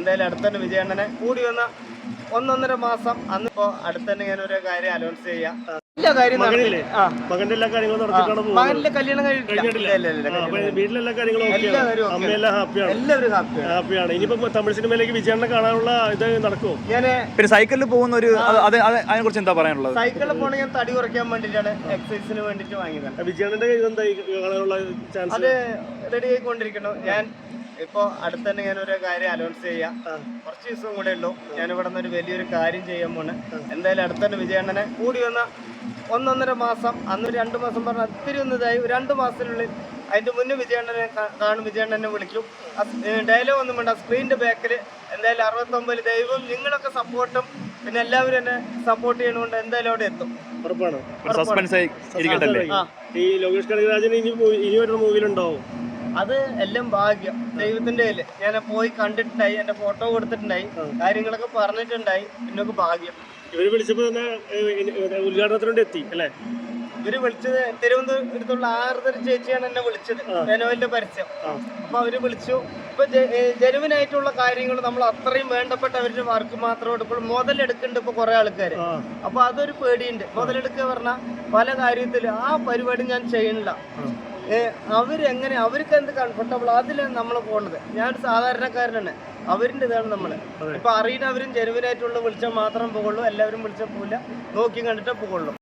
എന്തായാലും അടുത്തന്നെ വിജയണ്ണനെ കൂടി വന്ന 1.5 മാസം അന്നിപ്പോ അടുത്തന്നെ ഞാൻ ഒരു കാര്യം അനൗൺസ് ചെയ്യാം. എല്ലാ കാര്യം മകന്റെ എല്ലാ കാര്യങ്ങളും നടത്തിയിട്ടാണ് മകനിലെ കല്യാണം കഴിഞ്ഞിട്ടില്ല. എല്ലാവരും ഹാപ്പിയാണ്. ഇനിയിപ്പോ തമിഴ് സിനിമയിലേക്ക് വിജയണ്ണനെ കാണാനുള്ള ഇത് നടക്കുമോ? പിന്നെ സൈക്കിളിൽ പോകുന്ന ഒരു അതിനെ കുറിച്ച് എന്താ പറയാനുള്ളത്? സൈക്കിളിൽ പോകണ ഞാൻ തടി കുറയ്ക്കാൻ വേണ്ടിട്ടാണ്, എക്സസൈസിന് വേണ്ടിട്ട് വാങ്ങിയതാണ്. വിജയണ്ണന്റെ എന്തായി കാണാനുള്ള ചാൻസ്? അത് റെഡി ആയിക്കൊണ്ടിരിക്കണോ. ഞാൻ ഇപ്പൊ അടുത്തന്നെ ഞാൻ ഒരു കാര്യം അനൗൺസ് ചെയ്യാം. കുറച്ച് ദിവസം കൂടെ ഉള്ളൂ. ഞാൻ ഇവിടെ നിന്ന് ഒരു വലിയൊരു കാര്യം ചെയ്യാൻ പോണ്. എന്തായാലും അടുത്തന്നെ വിജയണ്ണനെ കൂടി വന്ന 1.5 മാസം, അന്ന് 2 മാസം പറഞ്ഞ ഒത്തിരി ഒന്നിതായി. 2 മാസത്തിനുള്ളിൽ അതിന്റെ മുന്നേ വിജയണ്ണനെ കാണും, വിജയണ്ണനെ വിളിക്കും. ഡയലോഗ് ഒന്നും വേണ്ട, സ്ക്രീനിന്റെ ബാക്കിൽ എന്തായാലും 69 ദൈവം നിങ്ങളൊക്കെ സപ്പോർട്ടും പിന്നെ എല്ലാവരും എന്നെ സപ്പോർട്ട് ചെയ്യണോണ്ട് എന്തായാലും അവിടെ എത്തും. ഉറപ്പാണ്. ഈ ലോകേഷ് കനകരാജൻ ഇനി ഒരു മൂവിയിലുണ്ടാവും. അത് എല്ലാം ഭാഗ്യം ദൈവത്തിന്റെ കയ്യില്. ഞാൻ പോയി കണ്ടിട്ടുണ്ടായി, എന്റെ ഫോട്ടോ കൊടുത്തിട്ടുണ്ടായി, കാര്യങ്ങളൊക്കെ പറഞ്ഞിട്ടുണ്ടായി. പിന്നൊക്കെ ഭാഗ്യം. ഇവര് വിളിച്ചപ്പോ തന്നെ ഉദ്ഘാടനത്തിനോട് എത്തി അല്ലേ? ഇവര് വിളിച്ചത് തിരുവനന്തപുരത്തുള്ള ആർദ്ര ചേച്ചിയാണ് എന്നെ വിളിച്ചത്, റെനോവിന്റെ പരസ്യം. അപ്പൊ അവര് വിളിച്ചു. ഇപ്പൊ ജനുവിനായിട്ടുള്ള കാര്യങ്ങൾ നമ്മൾ അത്രയും വേണ്ടപ്പെട്ട അവരുടെ വർക്ക് മാത്രം എടുക്കുള്ളൂ. മുതലെടുക്കുന്നുണ്ട് ഇപ്പൊ കുറെ ആൾക്കാര്. അപ്പൊ അതൊരു പേടിയുണ്ട്. മുതലെടുക്കുക പറഞ്ഞാൽ പല കാര്യത്തിലും ആ പരിപാടി ഞാൻ ചെയ്യണില്ല. അവരെങ്ങനെ, അവർക്ക് എന്ത് കംഫർട്ടബിൾ അതിലാണ് നമ്മൾ പോണത്. ഞാനൊരു സാധാരണക്കാരനാണ്, അവരിന്റെ ഇതാണ് നമ്മള്. ഇപ്പൊ അറിയുന്നവരും ജനുവിനായിട്ടുള്ള വിളിച്ചാൽ മാത്രം പോകുള്ളൂ. എല്ലാവരും വിളിച്ചാൽ പോകില്ല, നോക്കി കണ്ടിട്ടേ പോകുള്ളൂ.